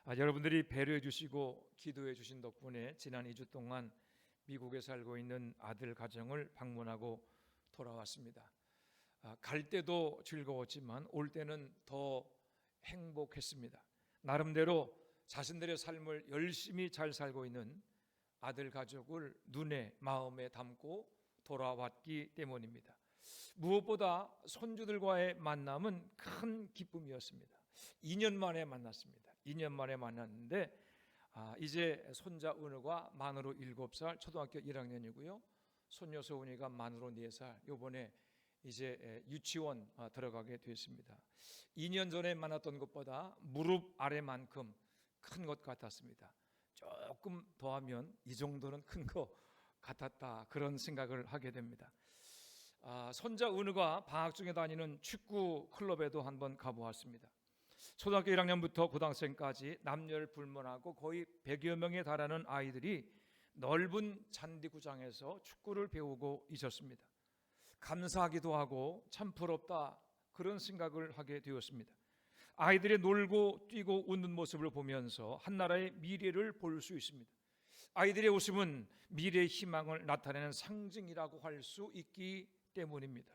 여러분들이 배려해 주시고 기도해 주신 덕분에 지난 2주 동안 미국에 살고 있는 아들 가정을 방문하고 돌아왔습니다. 갈 때도 즐거웠지만 올 때는 더 행복했습니다. 나름대로 자신들의 삶을 열심히 잘 살고 있는 아들 가족을 눈에 마음에 담고 돌아왔기 때문입니다. 무엇보다 손주들과의 만남은 큰 기쁨이었습니다. 2년 만에 만났습니다. 2년 만에 만났는데 이제 손자 은우가 만으로 7살, 초등학교 1학년이고요. 손녀 소은이가 만으로 4살, 이번에 이제 유치원 들어가게 됐습니다. 2년 전에 만났던 것보다 무릎 아래만큼 큰 것 같았습니다. 조금 더하면 이 정도는 큰 것 같았다, 그런 생각을 하게 됩니다. 손자 은우가 방학 중에 다니는 축구 클럽에도 한번 가보았습니다. 초등학교 1학년부터 고등학생까지 남녀를 불문하고 거의 100여 명에 달하는 아이들이 넓은 잔디구장에서 축구를 배우고 있었습니다. 감사하기도 하고 참 부럽다, 그런 생각을 하게 되었습니다. 아이들의 놀고 뛰고 웃는 모습을 보면서 한 나라의 미래를 볼 수 있습니다. 아이들의 웃음은 미래의 희망을 나타내는 상징이라고 할 수 있기 때문입니다.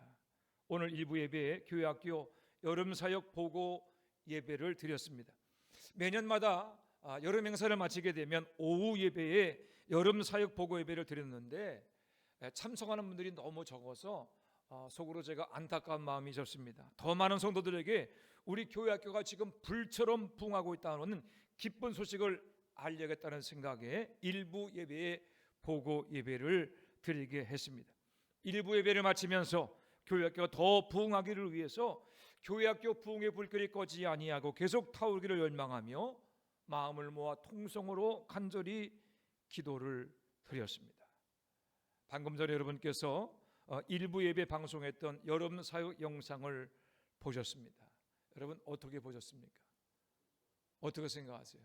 오늘 일부 예배에 교회학교 여름사역 보고 예배를 드렸습니다. 매년마다 여름 행사를 마치게 되면 오후 예배에 여름사역 보고 예배를 드렸는데 참석하는 분들이 너무 적어서 속으로 제가 안타까운 마음이 졌습니다. 더 많은 성도들에게 우리 교회학교가 지금 불처럼 부흥하고 있다는 기쁜 소식을 알려야겠다는 생각에 일부 예배에 보고 예배를 드리게 했습니다. 일부 예배를 마치면서 교회학교가 더 부흥하기를 위해서 교회학교 부흥의 불길이 꺼지지 아니하고 계속 타오르기를 열망하며 마음을 모아 통성으로 간절히 기도를 드렸습니다. 방금 전에 여러분께서 일부 예배 방송했던 여름 사역 영상을 보셨습니다. 여러분 어떻게 보셨습니까? 어떻게 생각하세요?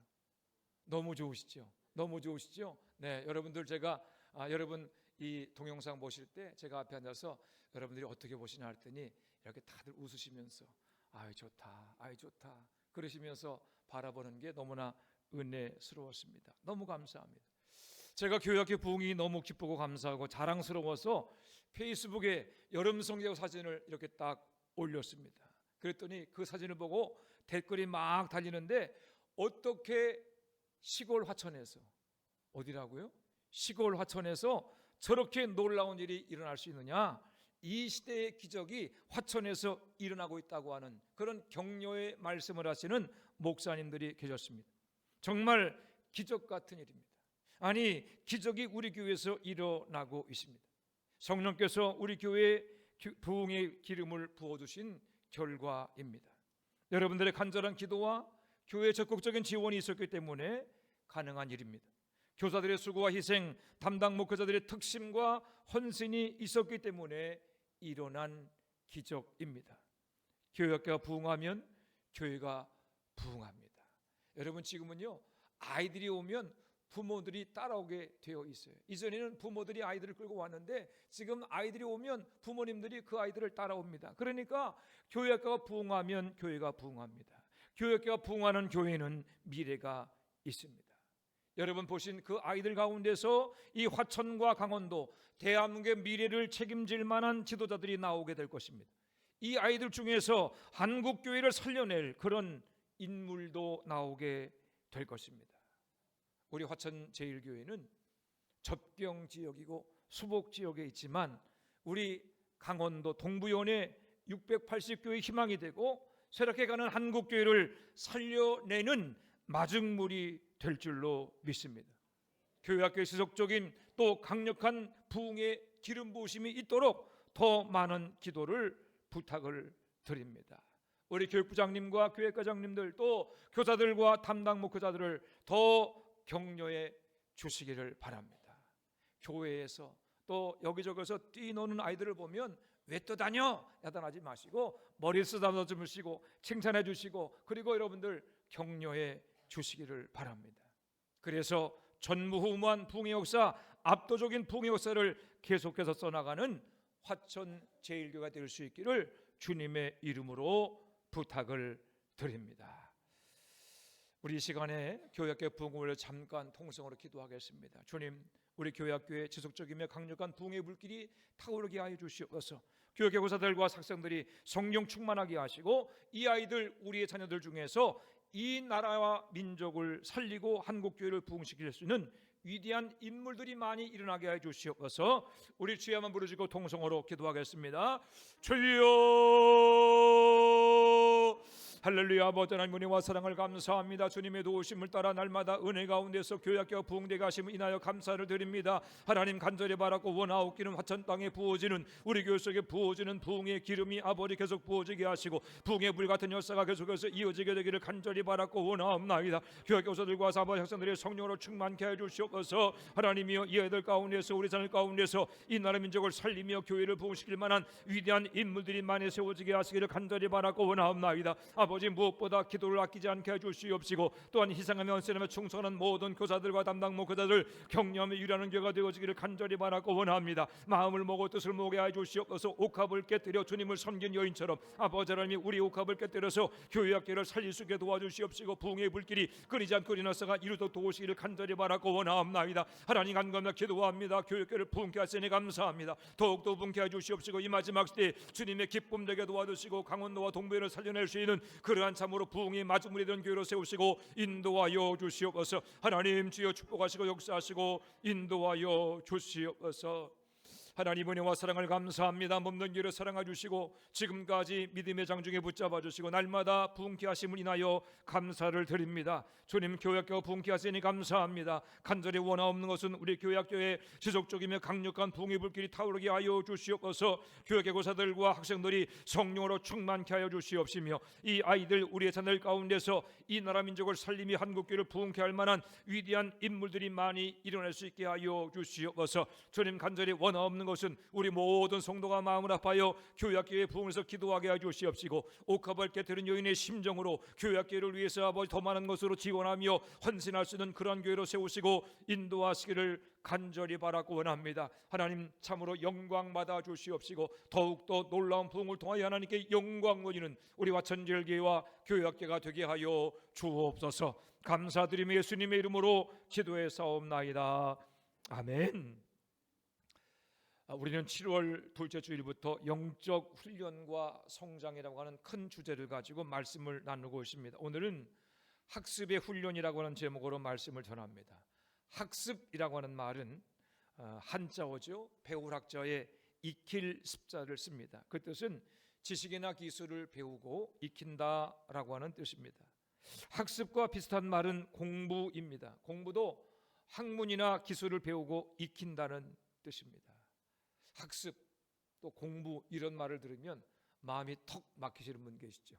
너무 좋으시죠? 너무 좋으시죠? 네, 여러분들 제가 여러분 이 동영상 보실 때 제가 앞에 앉아서 여러분들이 어떻게 보시냐 했더니 이렇게 다들 웃으시면서 아유 좋다, 아유 좋다 그러시면서 바라보는 게 너무나 은혜스러웠습니다. 너무 감사합니다. 제가 교회학교 부흥이 너무 기쁘고 감사하고 자랑스러워서 페이스북에 여름 성경 사진을 이렇게 딱 올렸습니다. 그랬더니 그 사진을 보고 댓글이 막 달리는데 어떻게 시골 화천에서, 어디라고요? 시골 화천에서 저렇게 놀라운 일이 일어날 수 있느냐, 이 시대의 기적이 화천에서 일어나고 있다고 하는 그런 격려의 말씀을 하시는 목사님들이 계셨습니다. 정말 기적 같은 일입니다. 아니, 기적이 우리 교회에서 일어나고 있습니다. 성령께서 우리 교회에 부흥의 기름을 부어주신 결과입니다. 여러분들의 간절한 기도와 교회의 적극적인 지원이 있었기 때문에 가능한 일입니다. 교사들의 수고와 희생, 담당 목회자들의 특심과 헌신이 있었기 때문에 일어난 기적입니다. 교회학교가 부흥하면 교회가 부흥합니다. 여러분 지금은요, 아이들이 오면 부모들이 따라오게 되어 있어요. 이전에는 부모들이 아이들을 끌고 왔는데 지금 아이들이 오면 부모님들이 그 아이들을 따라옵니다. 그러니까 교회학교가 부흥하면 교회가 부흥합니다. 교회학교가 부흥하는 교회는 미래가 있습니다. 여러분 보신 그 아이들 가운데서 이 화천과 강원도, 대한민국의 미래를 책임질 만한 지도자들이 나오게 될 것입니다. 이 아이들 중에서 한국교회를 살려낼 그런 인물도 나오게 될 것입니다. 우리 화천 제1교회는 접경 지역이고 수복 지역에 있지만 우리 강원도 동부연의 680교회 희망이 되고 새롭게 가는 한국교회를 살려내는 마중물이 될 줄로 믿습니다. 교회학교의 지속적인 또 강력한 부흥의 기름 부으심이 있도록 더 많은 기도를 부탁을 드립니다. 우리 교육부장님과 교회과장님들 또 교사들과 담당 목회자들을 더 격려해 주시기를 바랍니다. 교회에서 또 여기저기서 뛰노는 아이들을 보면 왜 또 다녀? 야단하지 마시고 머리 쓰다듬어 주시고 칭찬해 주시고 그리고 여러분들 격려해 주시기를 바랍니다. 그래서 전무후무한 부흥의 역사, 압도적인 부흥의 역사를 계속해서 써나가는 화천 제1교회가 될 수 있기를 주님의 이름으로 부탁을 드립니다. 우리 시간에 교회학교 부흥을 잠깐 통성으로 기도하겠습니다. 주님, 우리 교회학교에 지속적이며 강력한 부흥의 불길이 타오르게 하여 주시옵소서. 교회학교 교사들과 학생들이 성령 충만하게 하시고 이 아이들, 우리의 자녀들 중에서 이 나라와 민족을 살리고 한국교회를 부흥시킬 수 있는 위대한 인물들이 많이 일어나게 해 주시옵소서. 우리 주여 한번 부르시고 통성으로 기도하겠습니다. 주여, 할렐루야. 아버지 하나님, 은혜와 사랑을 감사합니다. 주님의 도우심을 따라 날마다 은혜 가운데서 교회학교 부흥되게 하심을 인하여 감사를 드립니다. 하나님, 간절히 바라고 원하옵기는 화천 땅에 부어지는, 우리 교회 속에 부어지는 부흥의 기름이 아버지 계속 부어지게 하시고 부흥의 불 같은 역사가 계속해서 이어지게 되기를 간절히 바라고 원하옵나이다. 교회학교 교사들과 사부 학생들의 성령으로 충만케 해 주시옵소서. 하나님이여, 이 아이들 가운데서, 우리 자녀 가운데서 이 나라 민족을 살리며 교회를 부흥시킬 만한 위대한 인물들이 많이 세워지게 하시기를 간절히 바라고 원하옵나이다. 아버지, 무엇보다 기도를 아끼지 않게 해주시옵시고 또한 희생하며 헌신하며 충성하는 모든 교사들과 담당 목회자들 격려하며 일하는 교회가 되어지기를 간절히 바라고 원합니다. 마음을 먹고 뜻을 모으게 해주시옵소서. 옥합을 깨뜨려 주님을 섬긴 여인처럼 아버지 하나님이 우리 옥합을 깨뜨려서 교회학교를 살릴 수 있게 도와주시옵시고 부흥의 불길이 끊이지 않고 일어나서가 이루도록 도우시기를 간절히 바라고 원합니다. 하나님, 간구하며 기도합니다. 교회학교를 부흥케 하시니 감사합니다. 더욱더 부흥케 해주시옵시고 이 마지막 시대에 주님의 기쁨 되게 도와주시고 강원도와 동부를 살려낼 수 있는 그러한 참으로 부흥이 마중물이 된 교회로 세우시고 인도하여 주시옵소서. 하나님, 주여 축복하시고 역사하시고 인도하여 주시옵소서. 하나님, 은혜와 사랑을 감사합니다. 몸된 교회를 사랑해 주시고 지금까지 믿음의 장중에 붙잡아 주시고 날마다 부흥케 하심을 인하여 감사를 드립니다. 주님, 교회학교 부흥케 하시니 감사합니다. 간절히 원하옵는 것은 우리 교회학교에 지속적이며 강력한 부흥의 불길이 타오르게 하여 주시옵소서. 교회학교 교사들과 학생들이 성령으로 충만케 하여 주시옵시며 이 아이들, 우리의 자녀들 가운데서 이 나라 민족을 살리며 한국교회를 부흥케 할 만한 위대한 인물들이 많이 일어날 수 있게 하여 주시옵소서. 주님, 간절히 원하옵는 것은 우리 모든 성도가 마음을 아파하여 교회학교의 부흥에서 기도하게 해주시옵시고 옥합을 깨뜨린 여인의 심정으로 교회학교를 위해서 아버지 더 많은 것으로 지원하며 헌신할 수 있는 그러한 교회로 세우시고 인도하시기를 간절히 바라고 원합니다. 하나님, 참으로 영광 받아 주시옵시고 더욱더 놀라운 부흥을 통하여 하나님께 영광 돌리는 우리 화천제일교회와 교회학교가 되게 하여 주옵소서. 감사드리며 예수님의 이름으로 기도해 사옵나이다. 아멘. 우리는 7월 둘째 주일부터 영적 훈련과 성장이라고 하는 큰 주제를 가지고 말씀을 나누고 있습니다. 오늘은 학습의 훈련이라고 하는 제목으로 말씀을 전합니다. 학습이라고 하는 말은 한자어죠. 배울 학자의 익힐 습자를 씁니다. 그 뜻은 지식이나 기술을 배우고 익힌다라고 하는 뜻입니다. 학습과 비슷한 말은 공부입니다. 공부도 학문이나 기술을 배우고 익힌다는 뜻입니다. 학습 또 공부 이런 말을 들으면 마음이 턱 막히시는 분 계시죠?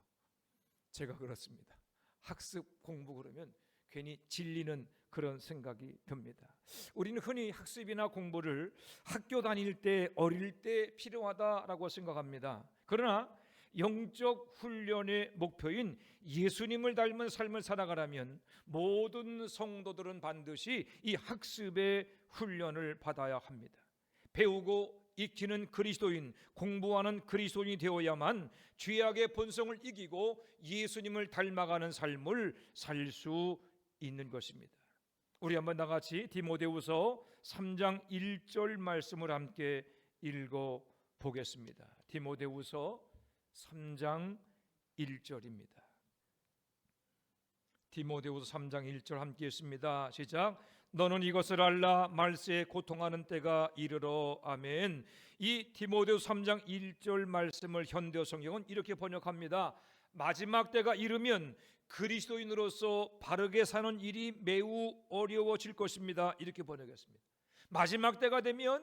제가 그렇습니다. 학습 공부 그러면 괜히 질리는 그런 생각이 듭니다. 우리는 흔히 학습이나 공부를 학교 다닐 때, 어릴 때 필요하다라고 생각합니다. 그러나 영적 훈련의 목표인 예수님을 닮은 삶을 살아가려면 모든 성도들은 반드시 이 학습의 훈련을 받아야 합니다. 배우고 익히는 그리스도인, 공부하는 그리스도인이 되어야만 죄악의 본성을 이기고 예수님을 닮아가는 삶을 살 수 있는 것입니다. 우리 한번 다같이 디모데후서 3장 1절 말씀을 함께 읽어보겠습니다. 디모데후서 3장 1절입니다. 디모데후서 3장 1절 함께 읽습니다. 시작. 너는 이것을 알라, 말세에 고통하는 때가 이르러. 아멘. 이 디모데후서 3장 1절 말씀을 현대 성경은 이렇게 번역합니다. 마지막 때가 이르면 그리스도인으로서 바르게 사는 일이 매우 어려워질 것입니다. 이렇게 번역했습니다. 마지막 때가 되면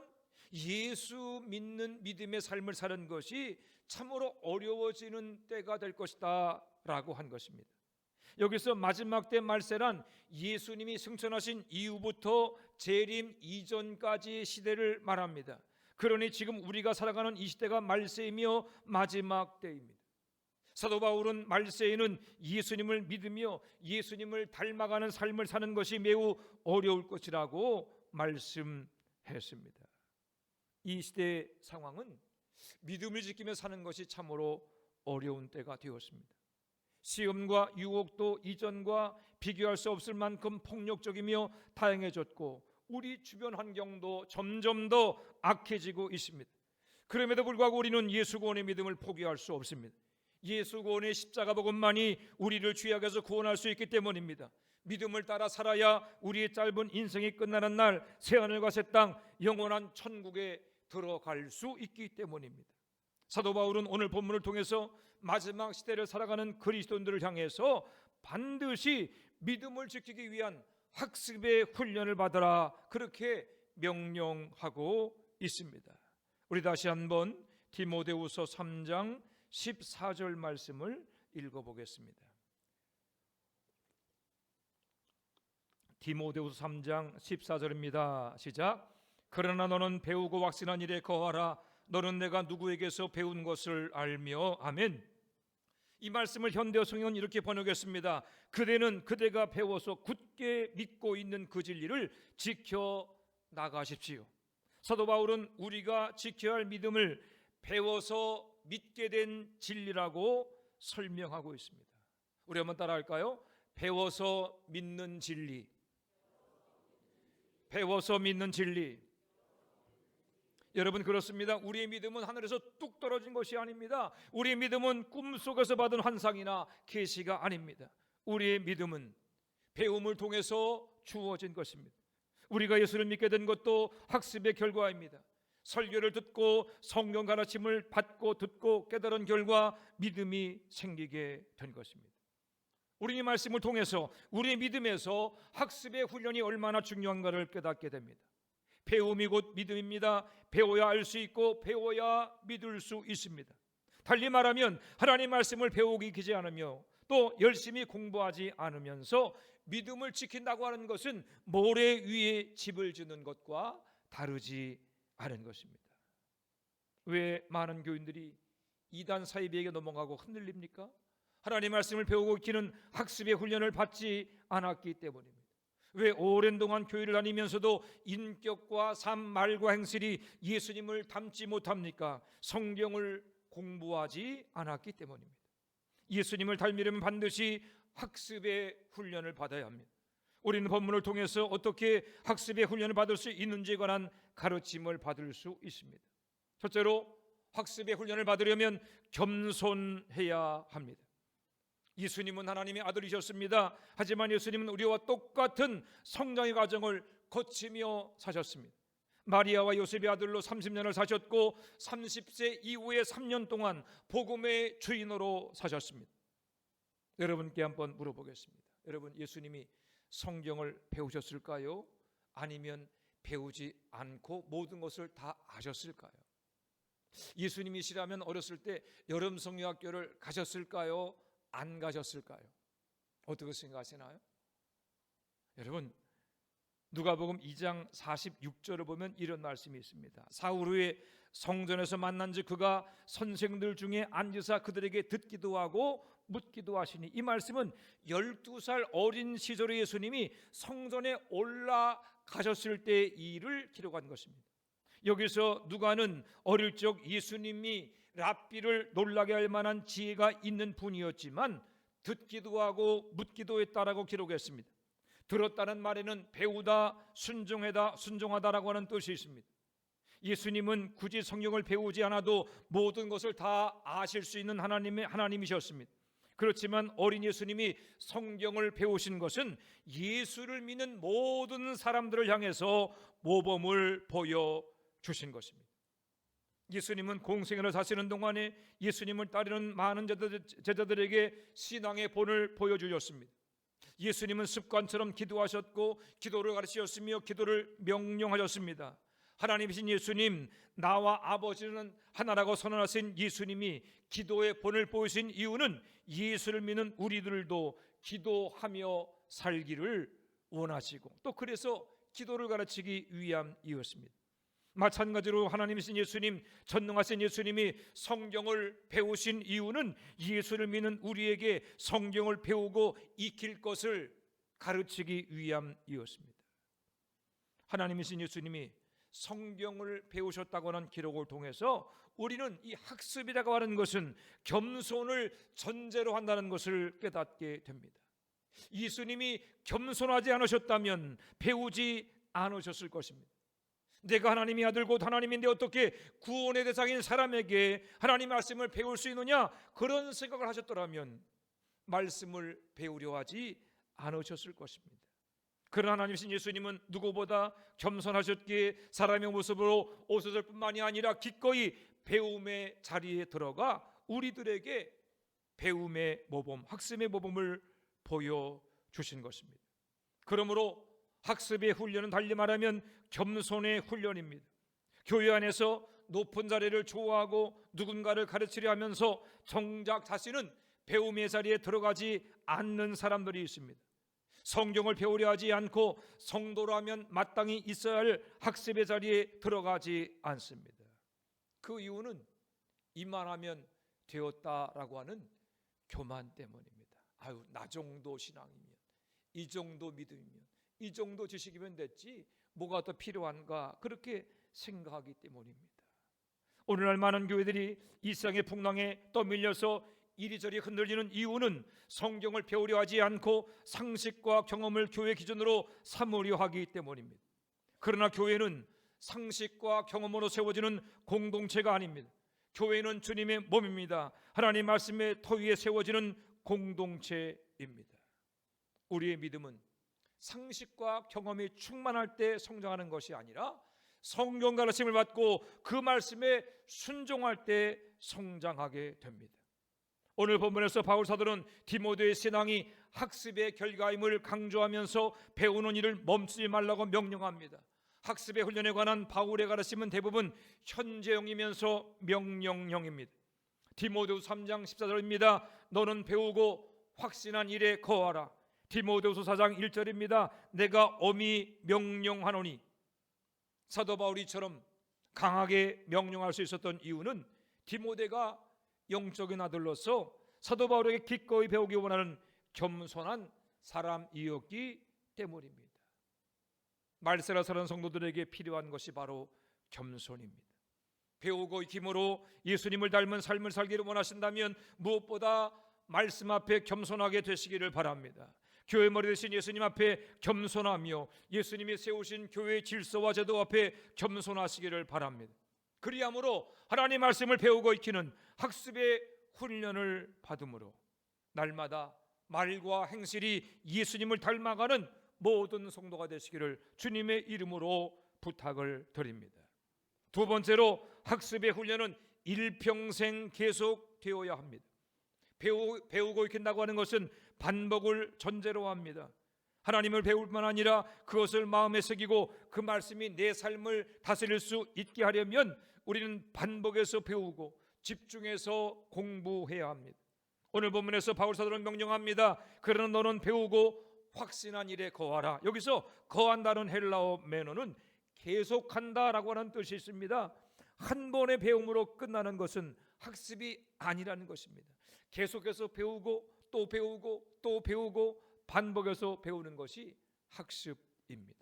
예수 믿는 믿음의 삶을 사는 것이 참으로 어려워지는 때가 될 것이다 라고 한 것입니다. 여기서 마지막 때 말세란 예수님이 승천하신 이후부터 재림 이전까지의 시대를 말합니다. 그러니 지금 우리가 살아가는 이 시대가 말세이며 마지막 때입니다. 사도 바울은 말세에는 예수님을 믿으며 예수님을 닮아가는 삶을 사는 것이 매우 어려울 것이라고 말씀했습니다. 이 시대의 상황은 믿음을 지키며 사는 것이 참으로 어려운 때가 되었습니다. 시험과 유혹도 이전과 비교할 수 없을 만큼 폭력적이며 다양해졌고 우리 주변 환경도 점점 더 악해지고 있습니다. 그럼에도 불구하고 우리는 예수 구원의 믿음을 포기할 수 없습니다. 예수 구원의 십자가 복음만이 우리를 죄악에서 구원할 수 있기 때문입니다. 믿음을 따라 살아야 우리의 짧은 인생이 끝나는 날 새하늘과 새 땅 영원한 천국에 들어갈 수 있기 때문입니다. 사도 바울은 오늘 본문을 통해서 마지막 시대를 살아가는 그리스도인들을 향해서 반드시 믿음을 지키기 위한 학습의 훈련을 받으라 그렇게 명령하고 있습니다. 우리 다시 한번 디모데후서 3장 14절 말씀을 읽어보겠습니다. 디모데후서 3장 14절입니다. 시작. 그러나 너는 배우고 확신한 일에 거하라. 너는 내가 누구에게서 배운 것을 알며. 아멘. 이 말씀을 현대어 성경은 이렇게 번역했습니다. 그대는 그대가 배워서 굳게 믿고 있는 그 진리를 지켜 나가십시오. 사도 바울은 우리가 지켜야 할 믿음을 배워서 믿게 된 진리라고 설명하고 있습니다. 우리 한번 따라할까요? 배워서 믿는 진리. 배워서 믿는 진리. 여러분, 그렇습니다. 우리의 믿음은 하늘에서 뚝 떨어진 것이 아닙니다. 우리의 믿음은 꿈속에서 받은 환상이나 계시가 아닙니다. 우리의 믿음은 배움을 통해서 주어진 것입니다. 우리가 예수를 믿게 된 것도 학습의 결과입니다. 설교를 듣고 성경 가르침을 받고 듣고 깨달은 결과 믿음이 생기게 된 것입니다. 우리 이 말씀을 통해서 우리의 믿음에서 학습의 훈련이 얼마나 중요한가를 깨닫게 됩니다. 배움이 곧 믿음입니다. 배워야 알 수 있고 배워야 믿을 수 있습니다. 달리 말하면 하나님 말씀을 배우기 기지 않으며 또 열심히 공부하지 않으면서 믿음을 지킨다고 하는 것은 모래 위에 집을 짓는 것과 다르지 않은 것입니다. 왜 많은 교인들이 이단 사이비에게 넘어가고 흔들립니까? 하나님 말씀을 배우고 익히는 학습의 훈련을 받지 않았기 때문입니다. 왜 오랜 동안 교회를 다니면서도 인격과 삶, 말과 행실이 예수님을 닮지 못합니까? 성경을 공부하지 않았기 때문입니다. 예수님을 닮으려면 반드시 학습의 훈련을 받아야 합니다. 우리는 본문을 통해서 어떻게 학습의 훈련을 받을 수 있는지에 관한 가르침을 받을 수 있습니다. 첫째로 학습의 훈련을 받으려면 겸손해야 합니다. 예수님은 하나님의 아들이셨습니다. 하지만 예수님은 우리와 똑같은 성장의 과정을 거치며 사셨습니다. 마리아와 요셉의 아들로 30년을 사셨고 30세 이후에 3년 동안 복음의 주인으로 사셨습니다. 여러분께 한번 물어보겠습니다. 여러분, 예수님이 성경을 배우셨을까요? 아니면 배우지 않고 모든 것을 다 아셨을까요? 예수님이시라면 어렸을 때 여름 성경학교를 가셨을까요? 안 가셨을까요? 어떻게 생각하시나요? 여러분, 누가복음 2장 46절을 보면 이런 말씀이 있습니다. 사흘 후에 성전에서 만난즉 그가 선생들 중에 앉으사 그들에게 듣기도 하고 묻기도 하시니, 이 말씀은 12살 어린 시절의 예수님이 성전에 올라가셨을 때의 일을 기록한 것입니다. 여기서 누가는 어릴 적 예수님이 랍비를 놀라게 할 만한 지혜가 있는 분이었지만 듣기도 하고 묻기도 했다라고 기록했습니다. 들었다는 말에는 배우다, 순종하다라고 하는 뜻이 있습니다. 예수님은 굳이 성경을 배우지 않아도 모든 것을 다 아실 수 있는 하나님이셨습니다. 그렇지만 어린 예수님이 성경을 배우신 것은 예수를 믿는 모든 사람들을 향해서 모범을 보여주신 것입니다. 예수님은 공생애를 사시는 동안에 예수님을 따르는 많은 제자들에게 신앙의 본을 보여주셨습니다. 예수님은 습관처럼 기도하셨고 기도를 가르치셨으며 기도를 명령하셨습니다. 하나님이신 예수님, 나와 아버지는 하나라고 선언하신 예수님이 기도의 본을 보이신 이유는 예수를 믿는 우리들도 기도하며 살기를 원하시고 또 그래서 기도를 가르치기 위함이었습니다. 마찬가지로 하나님이신 예수님, 전능하신 예수님이 성경을 배우신 이유는 예수를 믿는 우리에게 성경을 배우고 익힐 것을 가르치기 위함이었습니다. 하나님이신 예수님이 성경을 배우셨다고 하는 기록을 통해서 우리는 이 학습이라고 하는 것은 겸손을 전제로 한다는 것을 깨닫게 됩니다. 예수님이 겸손하지 않으셨다면 배우지 않으셨을 것입니다. 내가 하나님의 아들 곧 하나님인데 어떻게 구원의 대상인 사람에게 하나님 말씀을 배울 수 있느냐, 그런 생각을 하셨더라면 말씀을 배우려 하지 않으셨을 것입니다. 그러나 하나님이신 예수님은 누구보다 겸손하셨기에 사람의 모습으로 오셨을 뿐만이 아니라 기꺼이 배움의 자리에 들어가 우리들에게 배움의 모범, 학습의 모범을 보여주신 것입니다. 그러므로 학습의 훈련은 달리 말하면 겸손의 훈련입니다. 교회 안에서 높은 자리를 좋아하고 누군가를 가르치려 하면서 정작 자신은 배움의 자리에 들어가지 않는 사람들이 있습니다. 성경을 배우려 하지 않고 성도라면 마땅히 있어야 할 학습의 자리에 들어가지 않습니다. 그 이유는 이만하면 되었다라고 하는 교만 때문입니다. 나 정도 신앙이면, 이 정도 믿음이면, 이 정도 지식이면 됐지 뭐가 더 필요한가, 그렇게 생각하기 때문입니다. 오늘날 많은 교회들이 이 세상의 풍랑에 떠밀려서 이리저리 흔들리는 이유는 성경을 배우려 하지 않고 상식과 경험을 교회 기준으로 삼으려 하기 때문입니다. 그러나 교회는 상식과 경험으로 세워지는 공동체가 아닙니다. 교회는 주님의 몸입니다. 하나님 말씀의 터 위에 세워지는 공동체입니다. 우리의 믿음은 상식과 경험이 충만할 때 성장하는 것이 아니라 성경 가르침을 받고 그 말씀에 순종할 때 성장하게 됩니다. 오늘 본문에서 바울 사도는 디모데의 신앙이 학습의 결과임을 강조하면서 배우는 일을 멈추지 말라고 명령합니다. 학습의 훈련에 관한 바울의 가르침은 대부분 현재형이면서 명령형입니다. 디모데후서 3장 14절입니다. 너는 배우고 확신한 일에 거하라. 디모데후서 4장 1절입니다. 내가 엄히 명령하노니. 사도 바울이처럼 강하게 명령할 수 있었던 이유는 디모데가 영적인 아들로서 사도 바울에게 기꺼이 배우기 원하는 겸손한 사람이었기 때문입니다. 말세라 사는 성도들에게 필요한 것이 바로 겸손입니다. 배우고 익힘으로 예수님을 닮은 삶을 살기를 원하신다면 무엇보다 말씀 앞에 겸손하게 되시기를 바랍니다. 교회 머리 되신 예수님 앞에 겸손하며 예수님이 세우신 교회의 질서와 제도 앞에 겸손하시기를 바랍니다. 그리함으로 하나님 말씀을 배우고 익히는 학습의 훈련을 받음으로 날마다 말과 행실이 예수님을 닮아가는 모든 성도가 되시기를 주님의 이름으로 부탁을 드립니다. 두 번째로 학습의 훈련은 일평생 계속되어야 합니다. 배우고 익힌다고 하는 것은 반복을 전제로 합니다. 하나님을 배울 뿐만 아니라 그것을 마음에 새기고 그 말씀이 내 삶을 다스릴 수 있게 하려면 우리는 반복해서 배우고 집중해서 공부해야 합니다. 오늘 본문에서 바울 사도는 명령합니다. 그러나 너는 배우고 확신한 일에 거하라. 여기서 거한다는 헬라어 매너는 계속한다라고 하는 뜻이 있습니다. 한 번의 배움으로 끝나는 것은 학습이 아니라는 것입니다. 계속해서 배우고 또 배우고 또 배우고 반복해서 배우는 것이 학습입니다.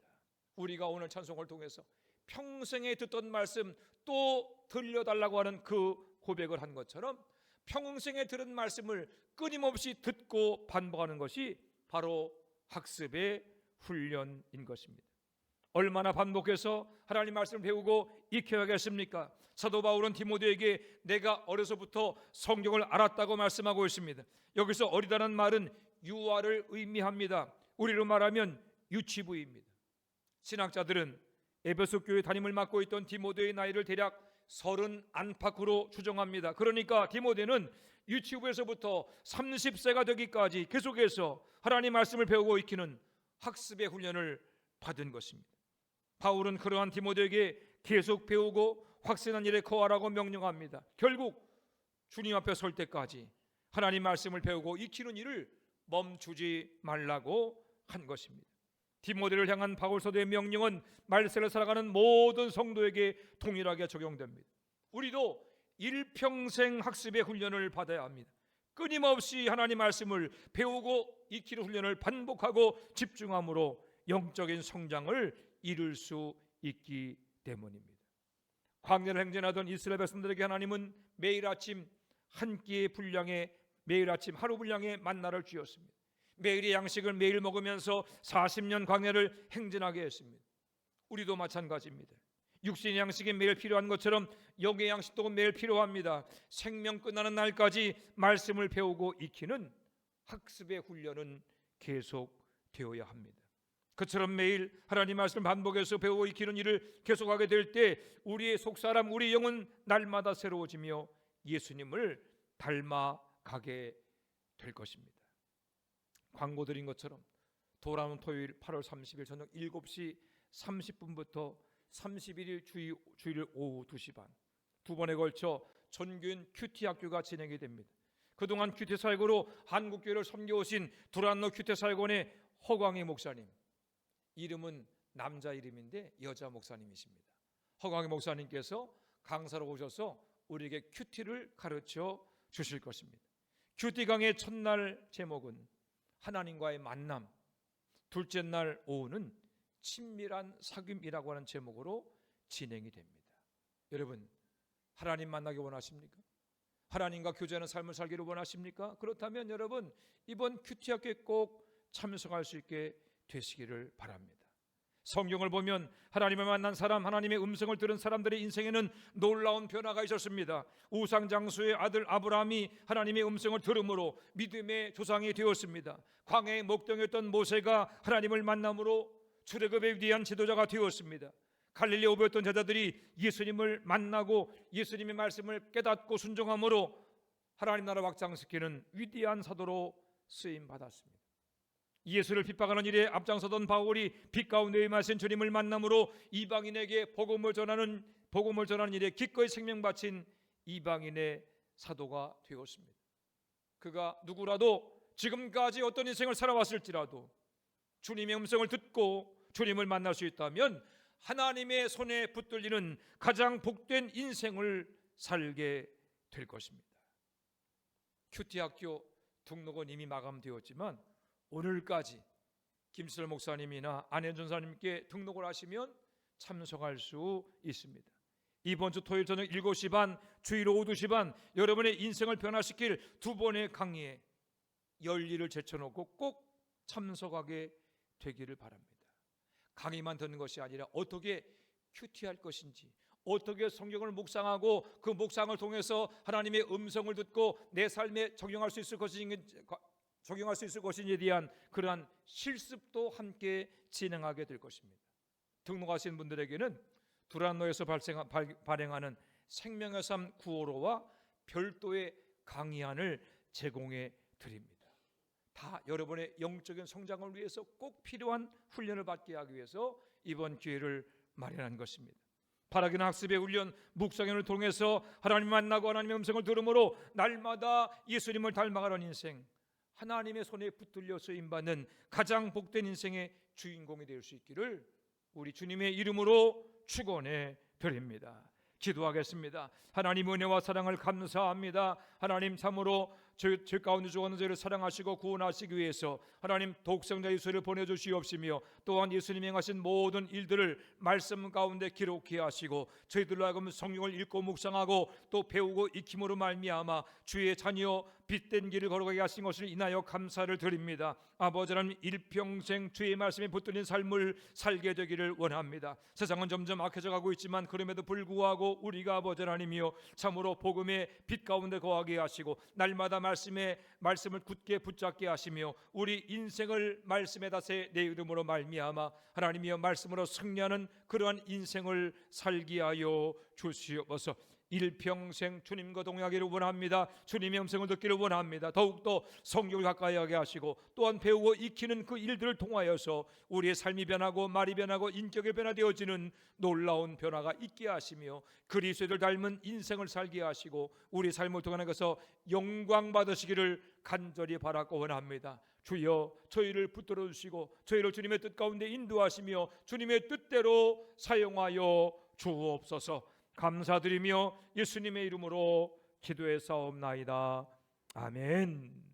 우리가 오늘 찬송을 통해서 평생에 듣던 말씀 또 들려달라고 하는 그 고백을 한 것처럼 평생에 들은 말씀을 끊임없이 듣고 반복하는 것이 바로 학습의 훈련인 것입니다. 얼마나 반복해서 하나님 말씀을 배우고 익혀야겠습니까? 사도 바울은 디모데에게 내가 어려서부터 성경을 알았다고 말씀하고 있습니다. 여기서 어리다는 말은 유아를 의미합니다. 우리로 말하면 유치부입니다. 신학자들은 에베소 교회 담임을 맡고 있던 디모데의 나이를 대략 30 안팎으로 추정합니다. 그러니까 디모데는 유치부에서부터 30세가 되기까지 계속해서 하나님 말씀을 배우고 익히는 학습의 훈련을 받은 것입니다. 바울은 그러한 디모데에게 계속 배우고 확신한 일에 거하라고 명령합니다. 결국 주님 앞에 설 때까지 하나님 말씀을 배우고 익히는 일을 멈추지 말라고 한 것입니다. 디모데를 향한 바울 사도의 명령은 말세를 살아가는 모든 성도에게 동일하게 적용됩니다. 우리도 일평생 학습의 훈련을 받아야 합니다. 끊임없이 하나님 말씀을 배우고 익히는 훈련을 반복하고 집중함으로 영적인 성장을 이룰 수 있기 때문입니다. 광야를 행진하던 이스라엘 백성들에게 하나님은 매일 아침 한 끼의 분량의 매일 아침 하루 분량의 만나를 주었습니다. 매일의 양식을 매일 먹으면서 40년 광야를 행진하게 했습니다. 우리도 마찬가지입니다. 육신의 양식이 매일 필요한 것처럼 영의 양식도 매일 필요합니다. 생명 끝나는 날까지 말씀을 배우고 익히는 학습의 훈련은 계속 되어야 합니다. 그처럼 매일 하나님 말씀을 반복해서 배우고 익히는 일을 계속하게 될 때 우리의 속사람, 우리 영은 날마다 새로워지며 예수님을 닮아가게 될 것입니다. 광고 드린 것처럼 돌아오는 토요일 8월 30일 저녁 7시 30분부터 31일 주일 오후 2시 반 두 번에 걸쳐 전교인 큐티 학교가 진행이 됩니다. 그동안 큐티 사역으로 한국교회를 섬겨오신 두란노 큐티 사역원의 허광희 목사님, 이름은 남자 이름인데 여자 목사님이십니다. 허광희 목사님께서 강사로 오셔서 우리에게 큐티를 가르쳐 주실 것입니다. 큐티 강의 첫날 제목은 하나님과의 만남, 둘째 날 오후는 친밀한 사귐이라고 하는 제목으로 진행이 됩니다. 여러분, 하나님 만나기 원하십니까? 하나님과 교제하는 삶을 살기를 원하십니까? 그렇다면 여러분, 이번 큐티 학교에 꼭 참석할 수 있게 되시기를 바랍니다. 성경을 보면 하나님을 만난 사람, 하나님의 음성을 들은 사람들의 인생에는 놀라운 변화가 있었습니다. 우상장수의 아들 아브라함이 하나님의 음성을 들음으로 믿음의 조상이 되었습니다. 광야의 목동이었던 모세가 하나님을 만남으로 출애굽에 위대한 지도자가 되었습니다. 갈릴리 오부였던 제자들이 예수님을 만나고 예수님의 말씀을 깨닫고 순종함으로 하나님 나라 확장시키는 위대한 사도로 쓰임 받았습니다. 예수를 핍박하는 일에 앞장서던 바울이 빛 가운데 임하신 주님을 만남으로 이방인에게 복음을 전하는 일에 기꺼이 생명 바친 이방인의 사도가 되었습니다. 그가 누구라도 지금까지 어떤 인생을 살아왔을지라도 주님의 음성을 듣고 주님을 만날 수 있다면 하나님의 손에 붙들리는 가장 복된 인생을 살게 될 것입니다. 큐티 학교 등록은 이미 마감되었지만 오늘까지 김수철 목사님이나 안현준 사님께 등록을 하시면 참석할 수 있습니다. 이번 주 토요일 저녁 7시 반, 주일 오후 2시 반 여러분의 인생을 변화시킬 두 번의 강의에 열일을 제쳐놓고 꼭 참석하게 되기를 바랍니다. 강의만 듣는 것이 아니라 어떻게 큐티할 것인지, 어떻게 성경을 묵상하고 그 묵상을 통해서 하나님의 음성을 듣고 내 삶에 적용할 수 있을 것인지에 대한 그러한 실습도 함께 진행하게 될 것입니다. 등록하신 분들에게는 두란노에서 발행하는 생명의 삶 구호로와 별도의 강의안을 제공해 드립니다. 다 여러분의 영적인 성장을 위해서 꼭 필요한 훈련을 받게 하기 위해서 이번 기회를 마련한 것입니다. 바라기는 학습의 훈련, 묵상을 통해서 하나님 만나고 하나님의 음성을 들음으로 날마다 예수님을 닮아가는 인생, 하나님의 손에 붙들려 쓰임받는 가장 복된 인생의 주인공이 될 수 있기를 우리 주님의 이름으로 축원해 드립니다. 기도하겠습니다. 하나님 은혜와 사랑을 감사합니다. 하나님 참으로 저 가운데 죽었는 저를 사랑하시고 구원하시기 위해서 하나님 독생자 예수를 보내주시옵시며 또한 예수님이 행하신 모든 일들을 말씀 가운데 기록해 하시고 저희들로 하여금 성경을 읽고 묵상하고 또 배우고 익힘으로 말미암아 주의 자녀 빛된 길을 걸어가게 하신 것을 인하여 감사를 드립니다. 아버지 하나님, 일평생 주의 말씀에 붙들린 삶을 살게 되기를 원합니다. 세상은 점점 악해져 가고 있지만 그럼에도 불구하고 우리가 아버지 하나님이여 참으로 복음의 빛 가운데 거하게 하시고 날마다 말씀을 굳게 붙잡게 하시며 우리 인생을 말씀에다 새 내 이름으로 말미암아 하나님이여 말씀으로 승리하는 그러한 인생을 살게 하여 주시옵소서. 일평생 주님과 동행하기를 원합니다. 주님의 음성을 듣기를 원합니다. 더욱더 성경을 가까이 하게 하시고 또한 배우고 익히는 그 일들을 통하여서 우리의 삶이 변하고 말이 변하고 인격이 변화되어지는 놀라운 변화가 있게 하시며 그리스도를 닮은 인생을 살게 하시고 우리 삶을 통하는 것에서 영광 받으시기를 간절히 바라고 원합니다. 주여 저희를 붙들어 주시고 저희를 주님의 뜻 가운데 인도하시며 주님의 뜻대로 사용하여 주옵소서. 감사드리며 예수님의 이름으로 기도해 사옵나이다. 아멘.